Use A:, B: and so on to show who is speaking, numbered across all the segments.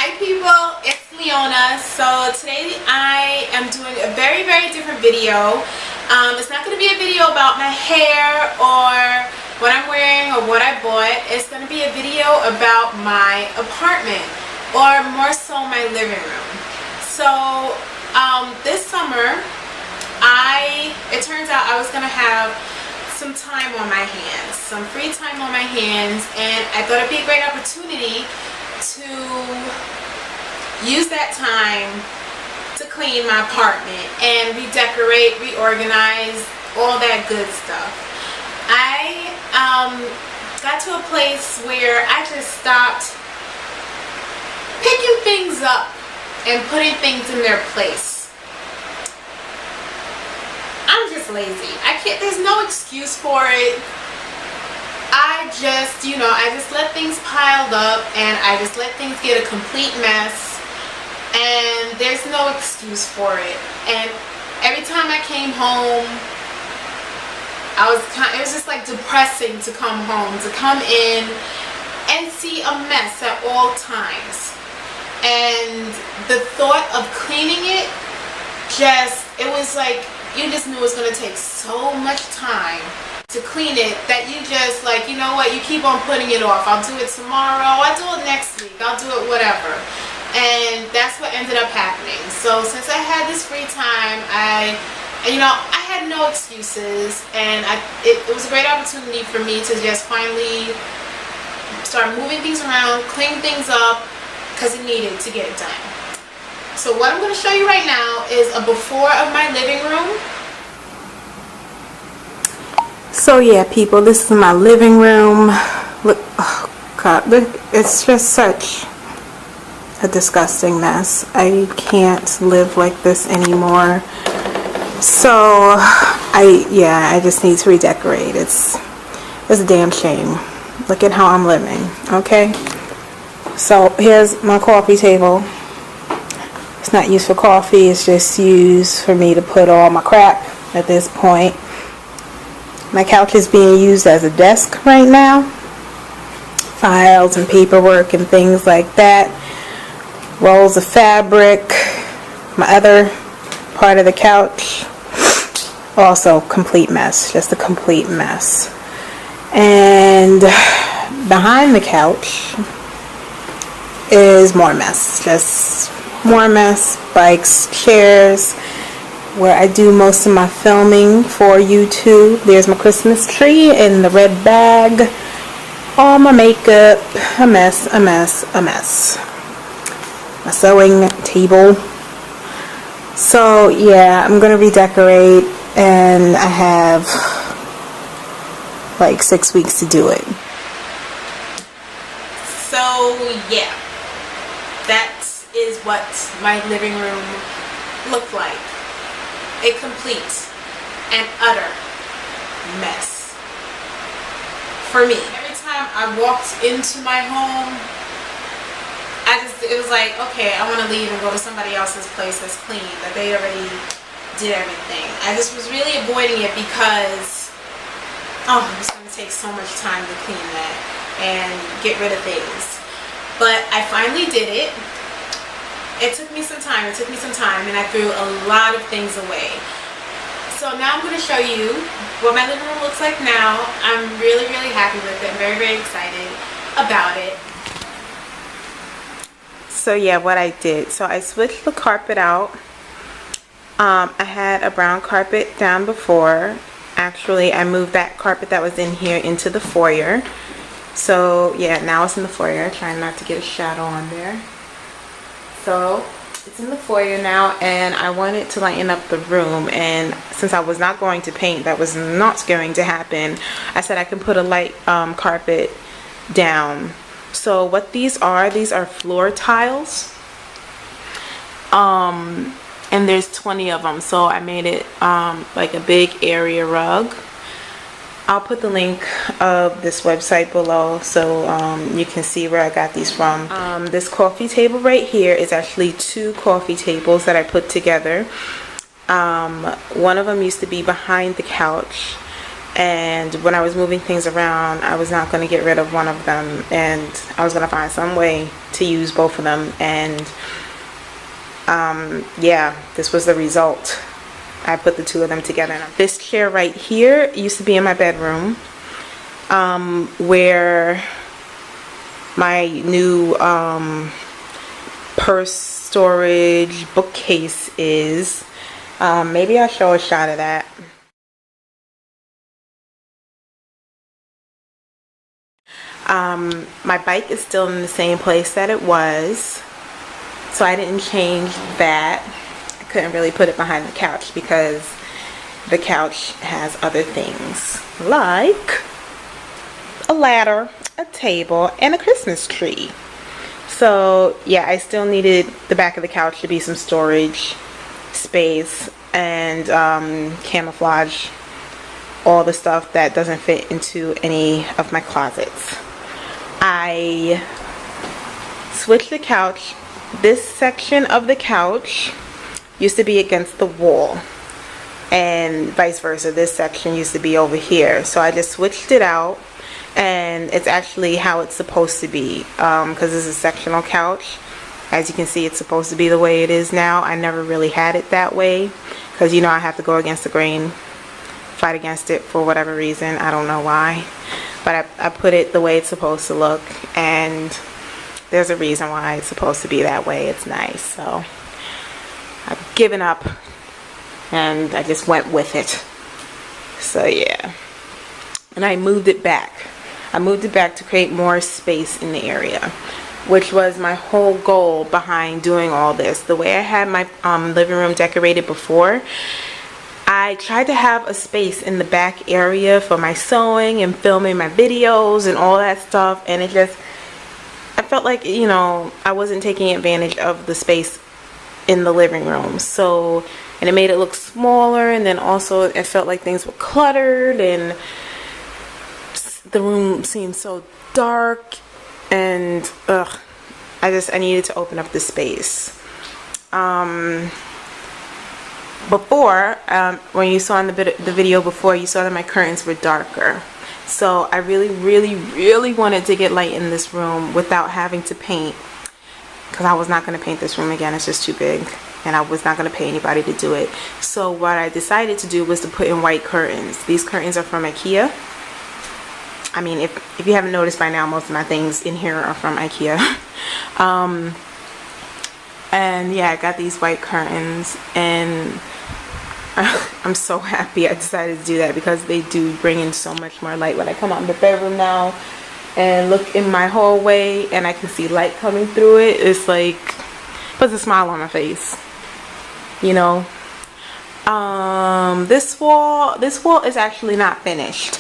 A: Hi people, it's Leona. So today I am doing a very different video. It's not going to be a video about my hair or what I'm wearing or what I bought. It's going to be a video about my apartment, or more so my living room. So this summer it turns out I was going to have some time on my hands, some free time on my hands, and I thought it'd be a great opportunity to use that time to clean my apartment and redecorate, reorganize, all that good stuff. I got to a place where I just stopped picking things up and putting things in their place. I'm just lazy. There's no excuse for it. I just let things pile up and I just let things get a complete mess, and there's no excuse for it. And every time I came home, it was just like depressing to come home, to come in and see a mess at all times. And the thought of cleaning it, it was like, you just knew it was going to take so much time to clean it that you just like, you know what, you keep on putting it off. I'll do it tomorrow, I'll do it next week, I'll do it whatever. And that's what ended up happening. So since I had this free time, I had no excuses, and it was a great opportunity for me to just finally start moving things around, clean things up, because it needed to get it done. So what I'm going to show you right now is a before of my living room.
B: So yeah, people, this is my living room. Look, oh God, look, it's just such a disgusting mess. I can't live like this anymore. So I just need to redecorate. It's a damn shame. Look at how I'm living. Okay, so here's my coffee table. It's not used for coffee, it's just used for me to put all my crap at this point. My couch is being used as a desk right now. Files and paperwork and things like that. Rolls of fabric. My other part of the couch, also complete mess. Just a complete mess. And behind the couch is more mess. Just more mess. Bikes, chairs, where I do most of my filming for YouTube. There's my Christmas tree in the red bag. All my makeup. A mess, a mess, a mess. My sewing table. So yeah, I'm gonna redecorate, and I have like 6 weeks to do it.
A: So yeah, that is what my living room looked like. A complete and utter mess for me. Every time I walked into my home, it was like, okay, I want to leave and go to somebody else's place that's clean, that they already did everything. I just was really avoiding it because it was going to take so much time to clean that and get rid of things. But I finally did it. It took me some time, and I threw a lot of things away. So now I'm going to show you what my living room looks like now. I'm really happy with it. I'm very excited about it.
B: So yeah, what I did. So I switched the carpet out. I had a brown carpet down before. Actually, I moved that carpet that was in here into the foyer. So yeah, now it's in the foyer. Trying not to get a shadow on there. So it's in the foyer now, and I wanted to lighten up the room, and since I was not going to paint, that was not going to happen, I said I can put a light carpet down. So what these are floor tiles, and there's 20 of them, so I made it like a big area rug. I'll put the link of this website below so you can see where I got these from. This coffee table right here is actually 2 coffee tables that I put together. One of them used to be behind the couch, and when I was moving things around, I was not going to get rid of one of them, and I was going to find some way to use both of them. And yeah, this was the result. I put the two of them together. This chair right here used to be in my bedroom, where my new purse storage bookcase is. Maybe I'll show a shot of that. My bike is still in the same place that it was, so I didn't change that. I couldn't really put it behind the couch because the couch has other things like a ladder, a table, and a Christmas tree. So yeah, I still needed the back of the couch to be some storage space and camouflage all the stuff that doesn't fit into any of my closets. I switched the couch. This section of the couch used to be against the wall, and vice versa. This section used to be over here. So I just switched it out, and it's actually how it's supposed to be, because this is a sectional couch. As you can see, it's supposed to be the way it is now. I never really had it that way because, you know, I have to go against the grain, fight against it for whatever reason. I don't know why, but I put it the way it's supposed to look, and there's a reason why it's supposed to be that way. It's nice. So I've given up and I just went with it. So yeah, and I moved it back. I moved it back to create more space in the area, which was my whole goal behind doing all this. The way I had my living room decorated before, I tried to have a space in the back area for my sewing and filming my videos and all that stuff, and it just, I felt like, you know, I wasn't taking advantage of the space in the living room. So, and it made it look smaller, and then also it felt like things were cluttered and the room seemed so dark, and I needed to open up the space. Before, when you saw in the video before, you saw that my curtains were darker. So I really wanted to get light in this room without having to paint, because I was not going to paint this room again. It's just too big, and I was not going to pay anybody to do it. So what I decided to do was to put in white curtains. These curtains are from Ikea. I mean, if you haven't noticed by now, most of my things in here are from Ikea. And yeah, I got these white curtains, and I'm so happy I decided to do that, because they do bring in so much more light. When I come out in the bedroom now and look in my hallway and I can see light coming through it, it's like, puts a smile on my face, you know. This wall is actually not finished,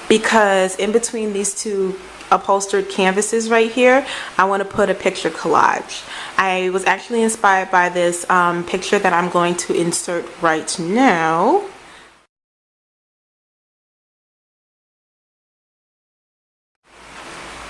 B: because in between these two upholstered canvases right here, I want to put a picture collage. I was actually inspired by this picture that I'm going to insert right now.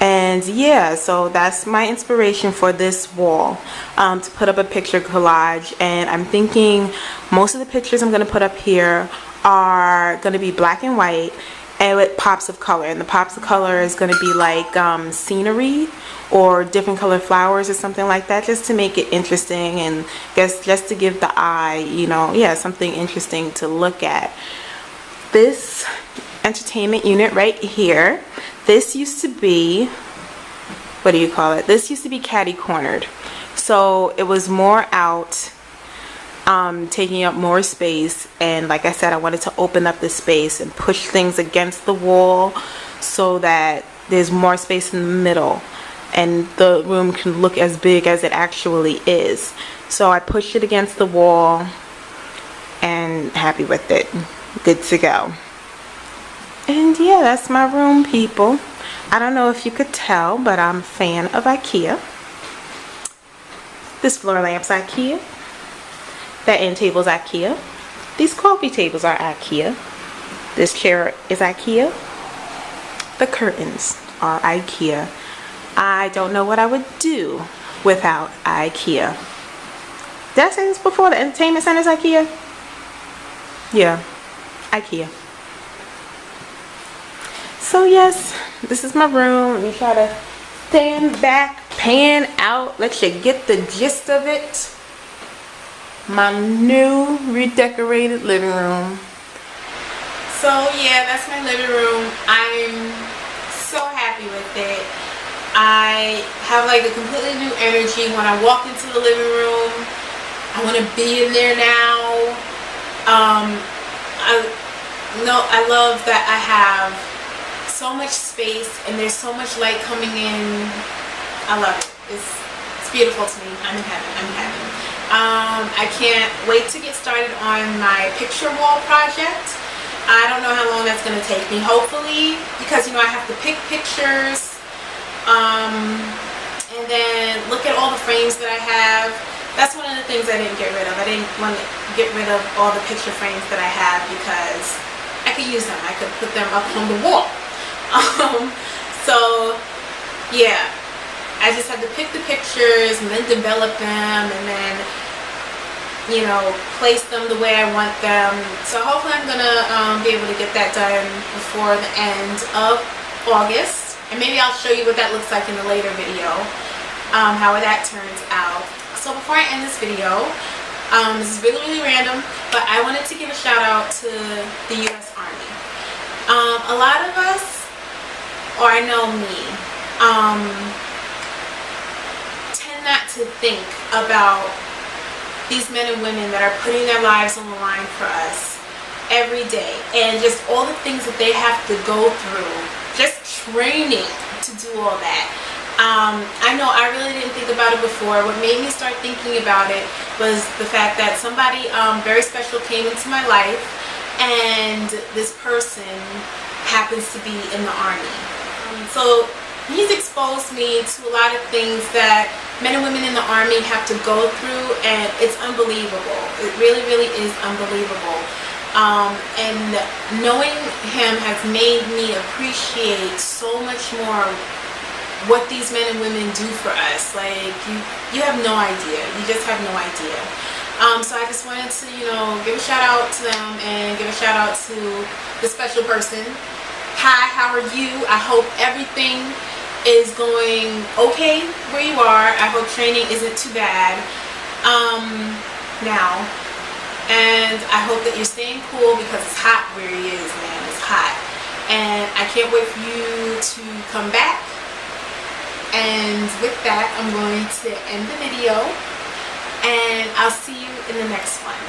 B: And yeah, so that's my inspiration for this wall, to put up a picture collage. And I'm thinking most of the pictures I'm going to put up here are going to be black and white, and with pops of color. And the pops of color is going to be like scenery or different colored flowers or something like that, just to make it interesting, and just to give the eye, you know, yeah, something interesting to look at. This entertainment unit right here, this used to be, what do you call it? This used to be catty cornered. So it was more out, taking up more space, and like I said, I wanted to open up the space and push things against the wall so that there's more space in the middle and the room can look as big as it actually is. So I pushed it against the wall, and happy with it, good to go. And yeah, that's my room, people. I don't know if you could tell, but I'm a fan of Ikea. This floor lamp's Ikea. That end table's Ikea. These coffee tables are Ikea. This chair is Ikea. The curtains are Ikea. I don't know what I would do without Ikea. Did I say this before? The entertainment center is Ikea? Yeah, Ikea. So yes, this is my room. Let me try to stand back, pan out, let you get the gist of it. My new redecorated living room.
A: So yeah, that's my living room. I'm so happy with it. I have like a completely new energy when I walk into the living room. I want to be in there now. I love that I have so much space and there's so much light coming in. I love it. It's beautiful to me. I'm in heaven. I'm in heaven. I can't wait to get started on my picture wall project. I don't know how long that's going to take me. Hopefully, because I have to pick pictures, and then look at all the frames that I have. That's one of the things I didn't get rid of. I didn't want to get rid of all the picture frames that I have because I could use them. I could put them up on the wall. So yeah, I just have to pick the pictures and then develop them and then place them the way I want them. So hopefully I'm gonna be able to get that done before the end of August, and maybe I'll show you what that looks like in a later video, how that turns out. So before I end this video, this is really, really random, but I wanted to give a shout out to the U.S. Army. A lot of us, or I know me, tend not to think about these men and women that are putting their lives on the line for us every day, and just all the things that they have to go through, just training to do all that. I know I really didn't think about it before. What made me start thinking about it was the fact that somebody very special came into my life, and this person happens to be in the Army. So he's exposed me to a lot of things that men and women in the Army have to go through, and it's unbelievable. It really, really is unbelievable. And knowing him has made me appreciate so much more what these men and women do for us. Like, you have no idea. You just have no idea. So I just wanted to, give a shout out to them and give a shout out to the special person. Hi, how are you? I hope everything is going okay where you are. I hope training isn't too bad now, and I hope that you're staying cool because it's hot where he is, man. It's hot, and I can't wait for you to come back. And with that, I'm going to end the video, and I'll see you in the next one.